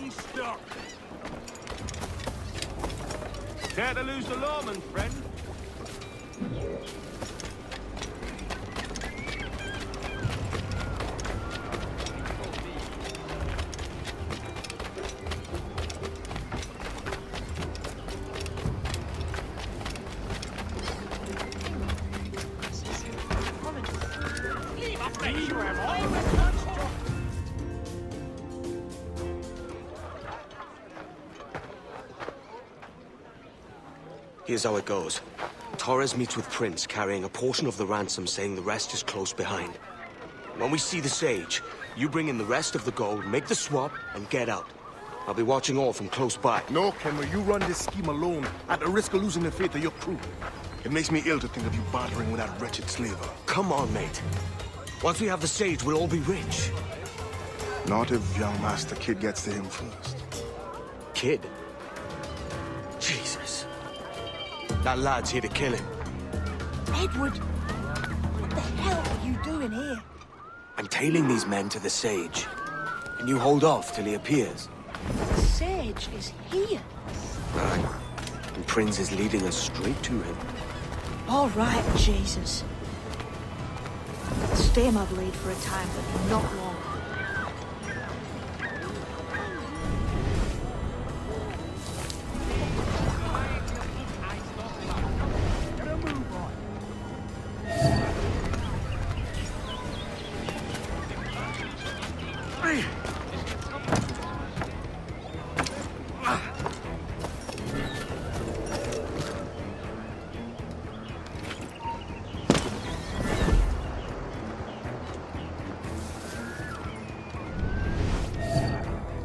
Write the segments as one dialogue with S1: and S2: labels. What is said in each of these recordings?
S1: wrong stock. Care to lose the lawman, friend?
S2: Here's how it goes. Torres meets with Prince, carrying a portion of the ransom, saying the rest is close behind. When we see the Sage, you bring in the rest of the gold, make the swap, and get out. I'll be watching all from close by.
S3: No, Kenway, you run this scheme alone, at the risk of losing the faith of your crew. It makes me ill to think of you bartering with that wretched slaver.
S2: Come on, mate. Once we have the Sage, we'll all be rich.
S3: Not if young Master Kid gets to him first.
S2: Kid? Jesus. That lad's here to kill him.
S4: Edward, what the hell are you doing here?
S2: I'm tailing these men to the Sage. And you hold off till he appears.
S4: The Sage is here.
S2: Right. And Prince is leading us straight to him.
S4: All right, Jesus. Stay my blade for a time, but not long.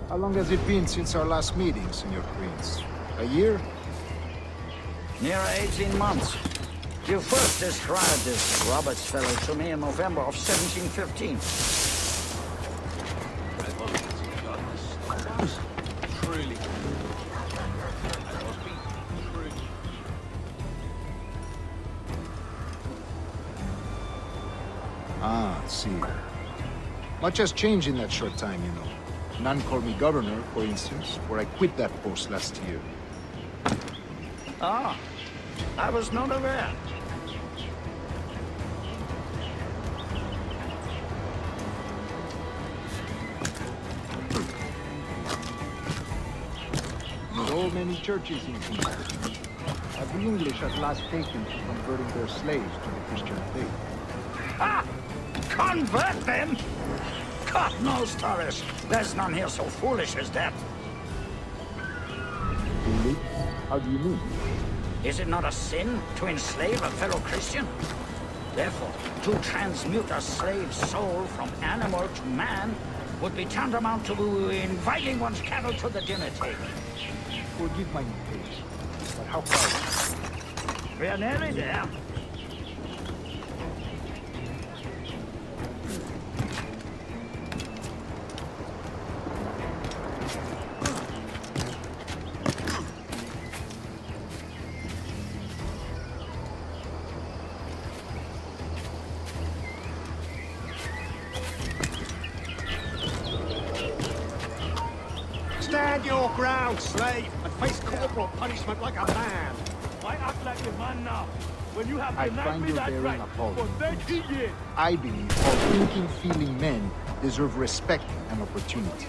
S5: How long has it been since our last meeting, Senor Prince? A year?
S6: Near 18 months. You first described this Roberts fellow to me in November of 1715.
S1: Truly.
S5: Ah, see. Much has changed in that short time, you know. None called me governor, for instance, for I quit that post last year.
S6: Ah, I was not aware.
S5: So many churches in England. Have the English at last taken to converting their slaves to the Christian faith?
S6: Ah! Convert them? God knows, Torres. There's none here so foolish as that.
S5: Really? How do you mean?
S6: Is it not a sin to enslave a fellow Christian? Therefore, to transmute a slave's soul from animal to man would be tantamount to inviting one's cattle to the dinner table.
S5: Forgive my impatience, but how far?
S6: We're nearly there.
S7: Stand your ground, slave, and face corporal punishment like a man.
S1: Why act like a man now? When you have
S5: I
S1: denied
S5: find
S1: me
S5: your
S1: that
S5: bearing
S1: right
S5: appalling.
S1: for 30 years.
S5: I believe all thinking, feeling men deserve respect and opportunity.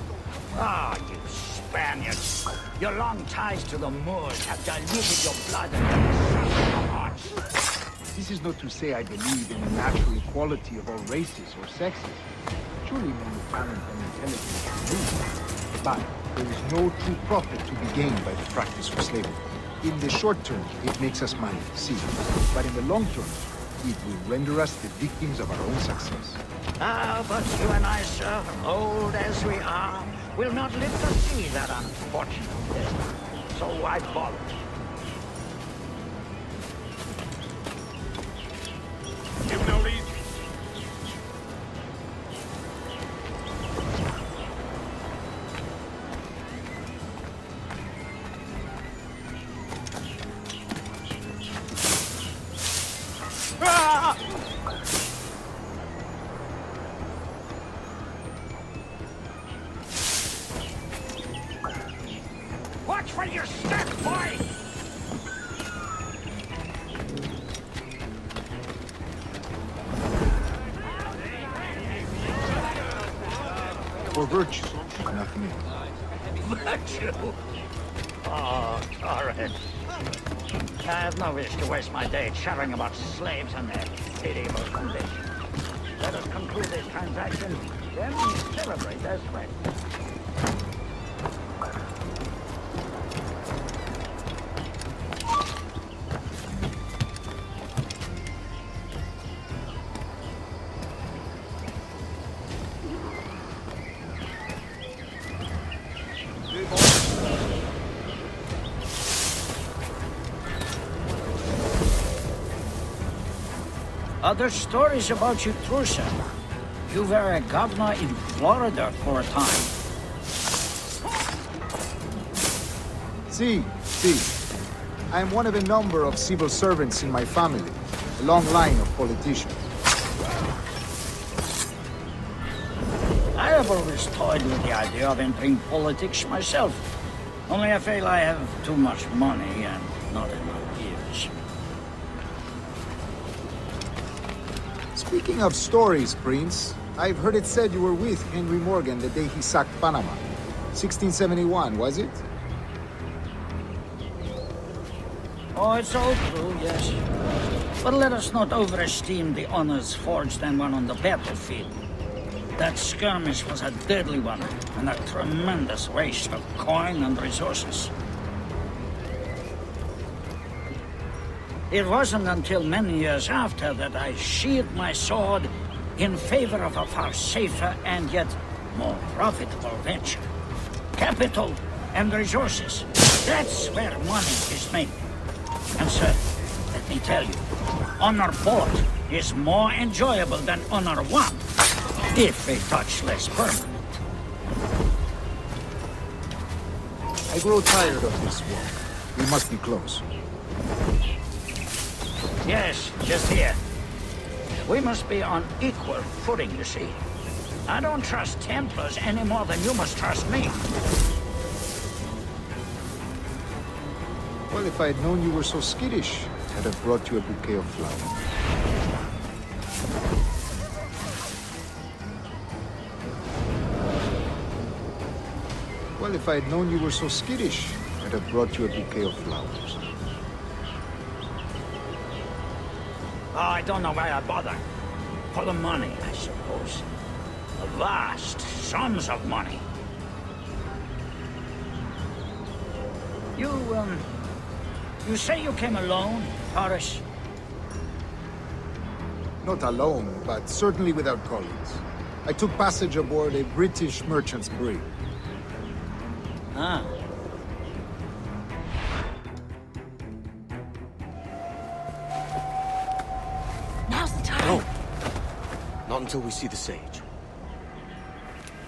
S6: Ah, you Spaniards. Your long ties to the Moors have diluted your blood and softened your hearts.
S5: This is not to say I believe in the natural equality of all races or sexes. Surely men with talent and intelligence do. But there is no true profit to be gained by the practice of slavery. In the short term, it makes us money, see. But in the long term, it will render us the victims of our own success.
S6: Ah, but you and I, sir, old as we are, will not live to see that unfortunate day. So why bother?
S1: You know these.
S6: a step, boy!
S5: For virtue, nothing else.
S6: Virtue? Oh, Torres. I have no wish to waste my day chattering about slaves and their pitiable condition. Let us conclude this transaction, then celebrate as friends. Other stories about you, Trusa. You were a governor in Florida for a time.
S5: See. I am one of a number of civil servants in my family. A long line of politicians.
S6: I have always toyed with the idea of entering politics myself. Only I feel I have too much money and not enough years.
S5: Speaking of stories, Prince, I've heard it said you were with Henry Morgan the day he sacked Panama. 1671, was it?
S6: Oh, it's all true, yes. But let us not overesteem the honors forged and won on the battlefield. That skirmish was a deadly one, and a tremendous waste of coin and resources. It wasn't until many years after that I sheathed my sword in favor of a far safer and yet more profitable venture. Capital and resources. That's where money is made. And sir, let me tell you, honor bought is more enjoyable than honor won, if a touch less permanent.
S5: I grow tired of this war. We must be close.
S6: Yes, just here. We must be on equal footing, you see. I don't trust Templars any more than you must trust me.
S5: Well, if I had known you were so skittish, I'd have brought you a bouquet of flowers. Well, if I had known you were so skittish, I'd have brought you a bouquet of flowers.
S6: Oh, I don't know why I bother. For the money, I suppose. The vast sums of money. You say you came alone, Horace?
S5: Not alone, but certainly without colleagues. I took passage aboard a British merchant's brig.
S6: Ah.
S4: Now's the time.
S2: No. Not until we see the sage.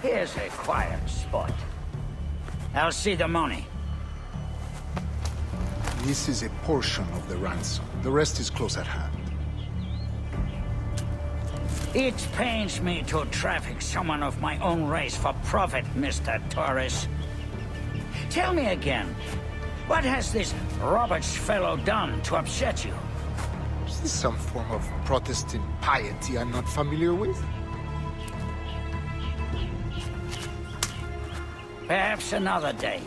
S6: Here's a quiet spot. I'll see the money.
S5: This is a portion of the ransom. The rest is close at hand.
S6: It pains me to traffic someone of my own race for profit, Mr. Torres. Tell me again, what has this Roberts fellow done to upset you?
S5: Is this some form of Protestant piety I'm not familiar with?
S6: Perhaps another day.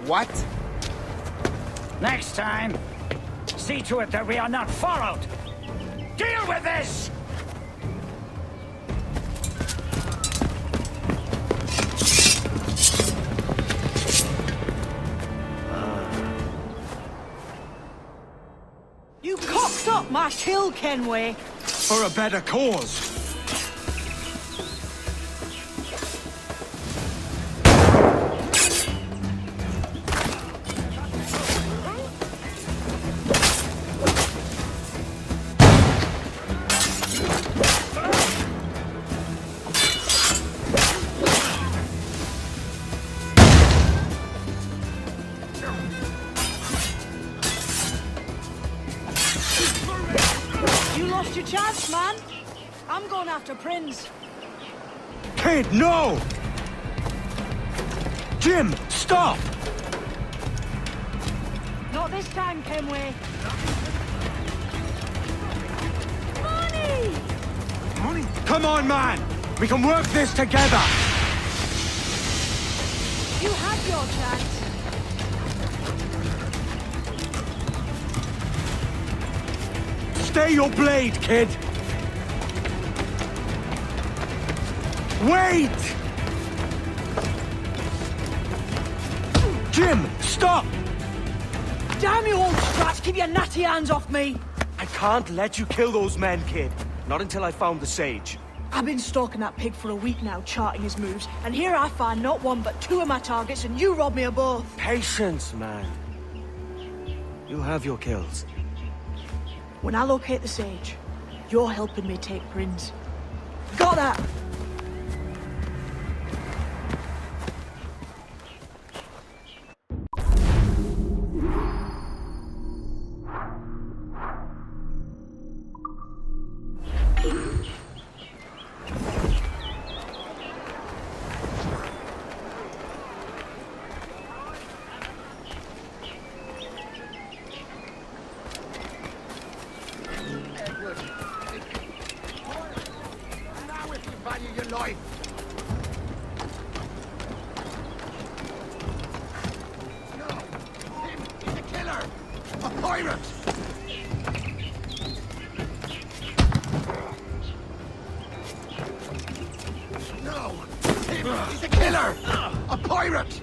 S5: What?
S6: Next time, see to it that we are not followed. Deal with this!
S4: You cocked up my kill, Kenway.
S1: For a better cause.
S4: You lost your chance, man. I'm going after Prins.
S1: Kid, no! Jim, stop!
S4: Not this time, Kenway. Money!
S1: Money? Come on, man! We can work this together!
S4: You had your chance.
S1: Stay your blade, kid! Wait! Jim, stop!
S4: Damn you old scratch, keep your natty hands off me!
S2: I can't let you kill those men, kid. Not until I found the sage.
S4: I've been stalking that pig for a week now, charting his moves, and here I find not one but two of my targets, and you rob me of both.
S2: Patience, man. You'll have your kills.
S4: When I locate the sage, you're helping me take Prins. Got that?
S7: Value your life. No, him, he's a killer, a pirate. No, him, he's a killer, a pirate.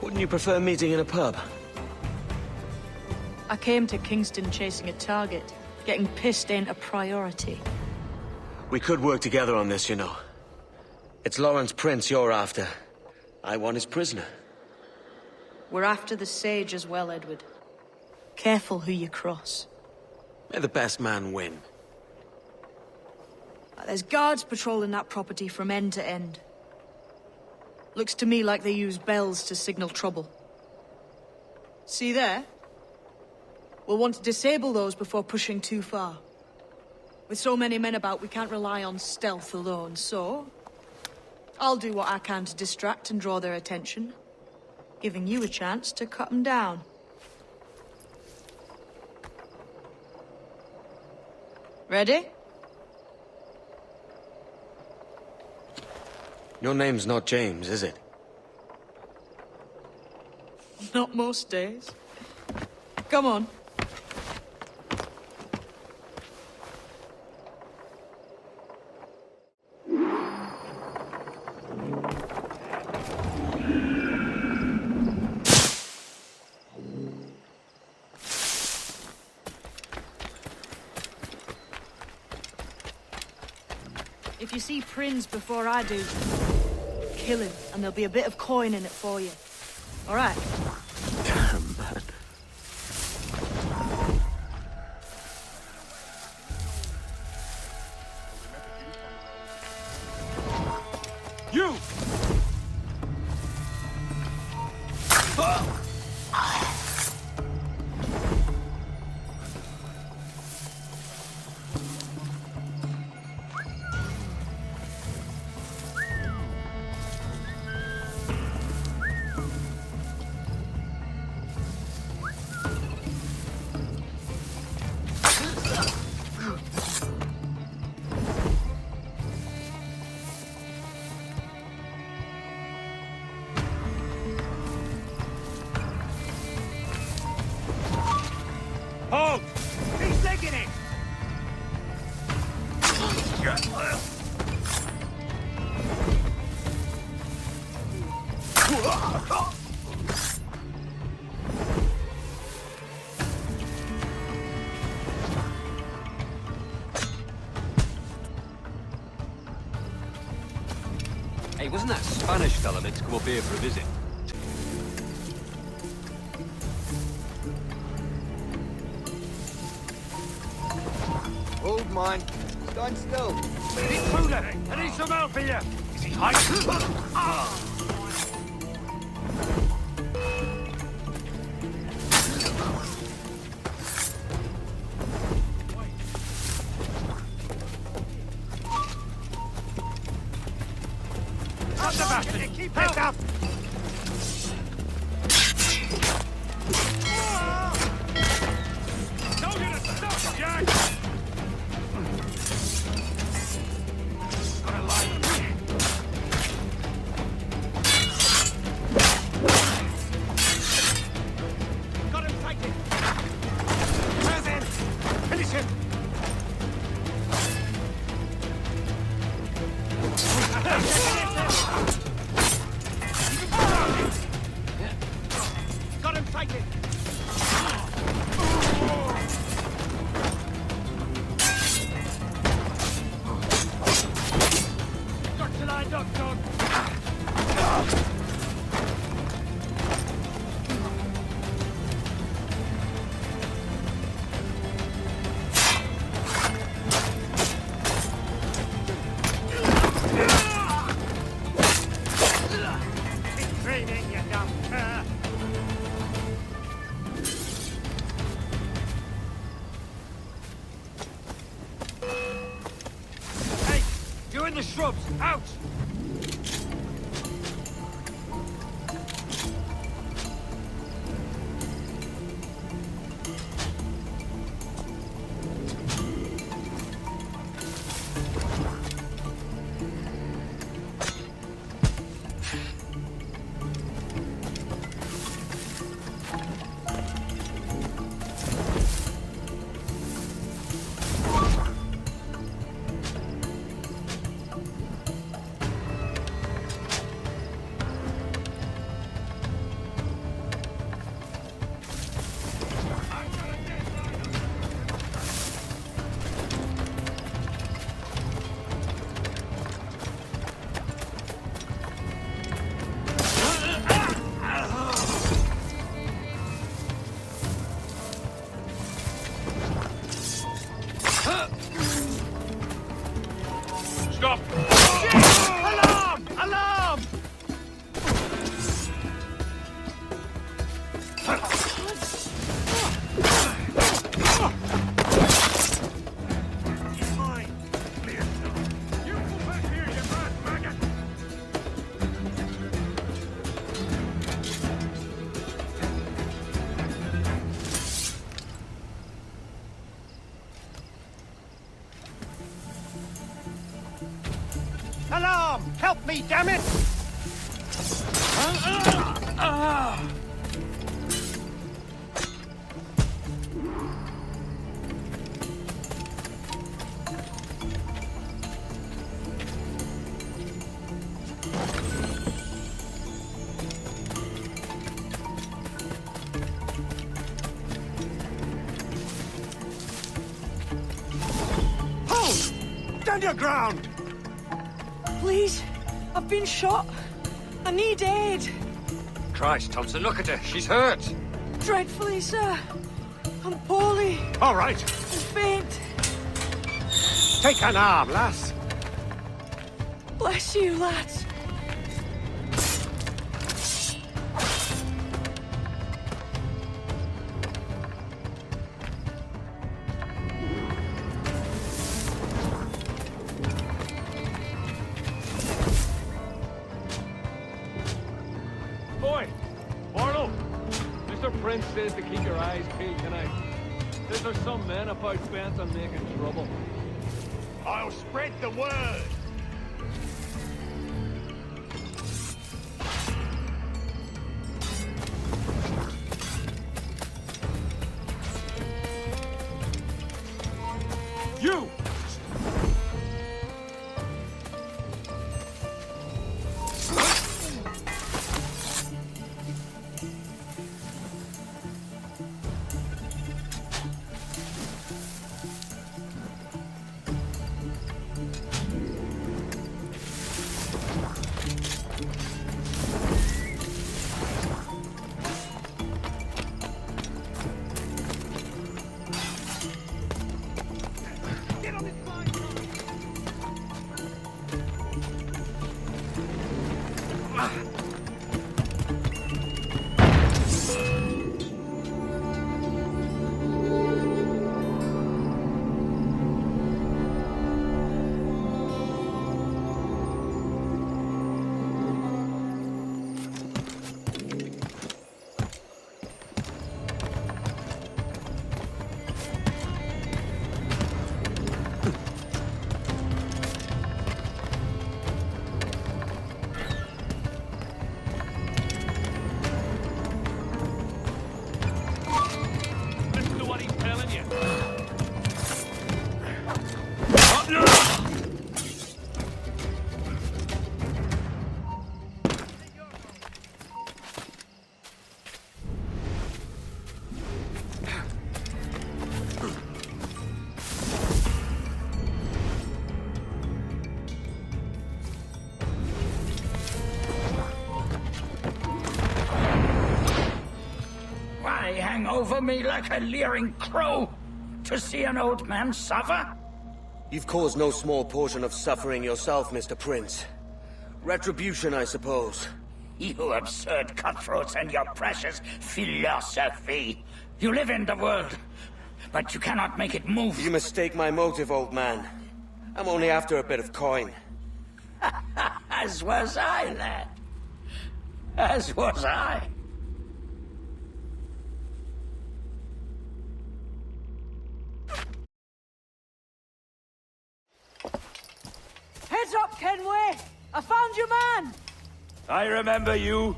S2: Wouldn't you prefer meeting in a pub?
S4: I came to Kingston chasing a target. Getting pissed ain't a priority.
S2: We could work together on this, you know. It's Laurens Prins you're after. I want his prisoner.
S4: We're after the sage as well, Edward. Careful who you cross.
S2: May the best man win.
S4: There's guards patrolling that property from end to end. Looks to me like they use bells to signal trouble. See there? We'll want to disable those before pushing too far. With so many men about, we can't rely on stealth alone, so... I'll do what I can to distract and draw their attention, giving you a chance to cut them down. Ready?
S2: Your name's not James, is it?
S4: Not most days. Come on. If you see Prins before I do, kill him, and there'll be a bit of coin in it for you. All right?
S2: Damn, man.
S1: You! Hold! He's taking it!
S8: Hey, wasn't that Spanish fella meant to come up here for a visit?
S7: Hold mine. Stand still.
S1: Intruder! I need some help here! Is he hiding? Up the bastard! Keep it up! Tell you to stop, Jack! Gonna lie to me. Got him fighting! Where's him? Finish him! Got him fighting! Got you lined up, dog! Keep training, you dumb cur! Hey, you're in the shrubs! Out! Stop! Alarm! Alarm! Mine. Clear. You go back here, you mad maggot! Alarm! Help me, damn it! Hold! Stand your ground!
S4: Please, I've been shot. I need aid.
S8: Christ, Thompson, look at her. She's hurt.
S4: Dreadfully, sir. I'm poorly.
S1: All right.
S4: I'm faint.
S1: Take an arm, lass.
S4: Bless you, lads.
S9: Boy! Barlow! Mr. Prince says to keep your eyes peeled tonight. Says there's some men about bent on making trouble.
S1: I'll spread the word. You!
S6: Hang over me like a leering crow to see an old man suffer?
S2: You've caused no small portion of suffering yourself, Mr. Prince. Retribution, I suppose.
S6: You absurd cutthroats and your precious philosophy. You live in the world, but you cannot make it move.
S2: You mistake my motive, old man. I'm only after a bit of coin.
S6: As was I, lad. As was I.
S4: Heads up, Kenway! I found your man!
S10: I remember you.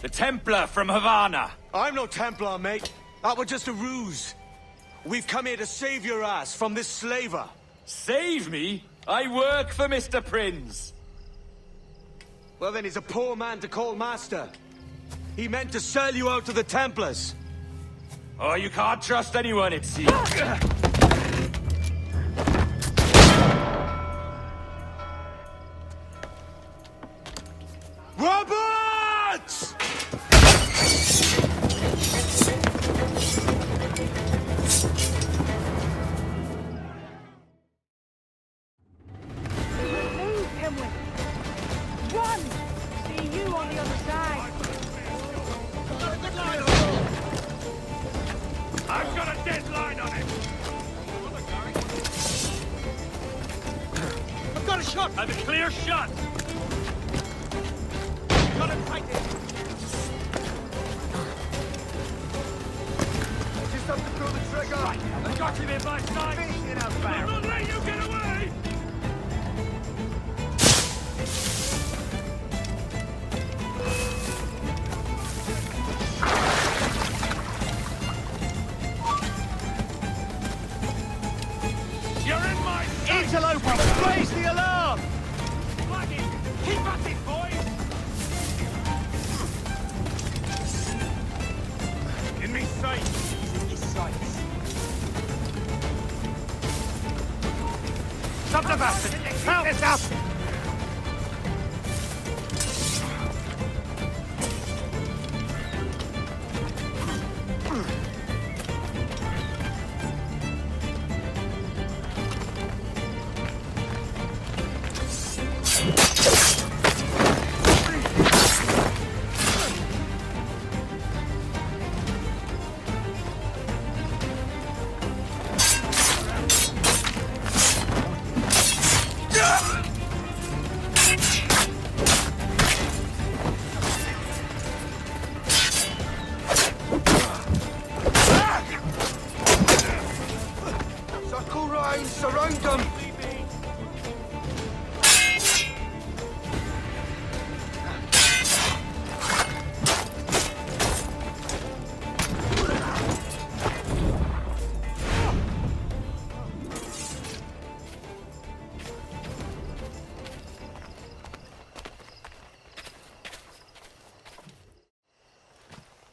S10: The Templar from Havana.
S2: I'm no Templar, mate. That was just a ruse. We've come here to save your ass from this slaver.
S10: Save me? I work for Mr. Prins.
S2: Well, then he's a poor man to call master. He meant to sell you out to the Templars.
S10: Oh, you can't trust anyone, it seems.
S2: Roberts!
S4: Move, Kenway! Run! See you on the other side!
S1: I've got a deadline on him. I've got a shot.
S10: I've a clear shot.
S1: Got him right there.
S3: Just have to pull the trigger.
S1: Right, I've got him in my sight.
S3: Finish it up,
S1: I
S3: Barry.
S1: won't let you get away. You're in my sight.
S3: Interloper, raise the alarm!
S1: Flag it. Keep at it, boys. In me sight. In me sights. Stop the bastard! Help! This up!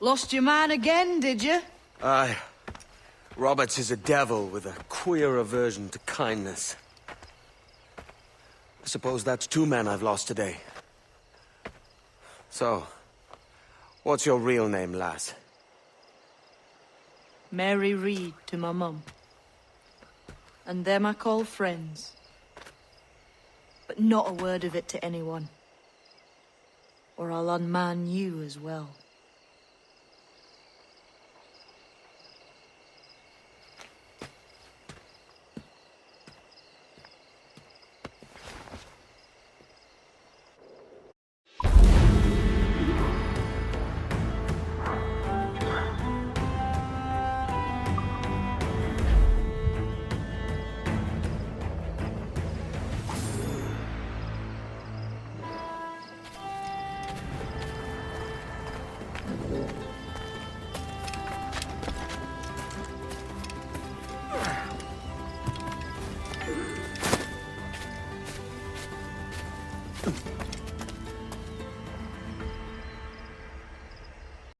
S4: Lost your man again, did you?
S2: Aye. Roberts is a devil with a queer aversion to kindness. I suppose that's 2 men I've lost today. So, what's your real name, lass?
S4: Mary Reed to my mum. And them I call friends. But not a word of it to anyone. Or I'll unman you as well.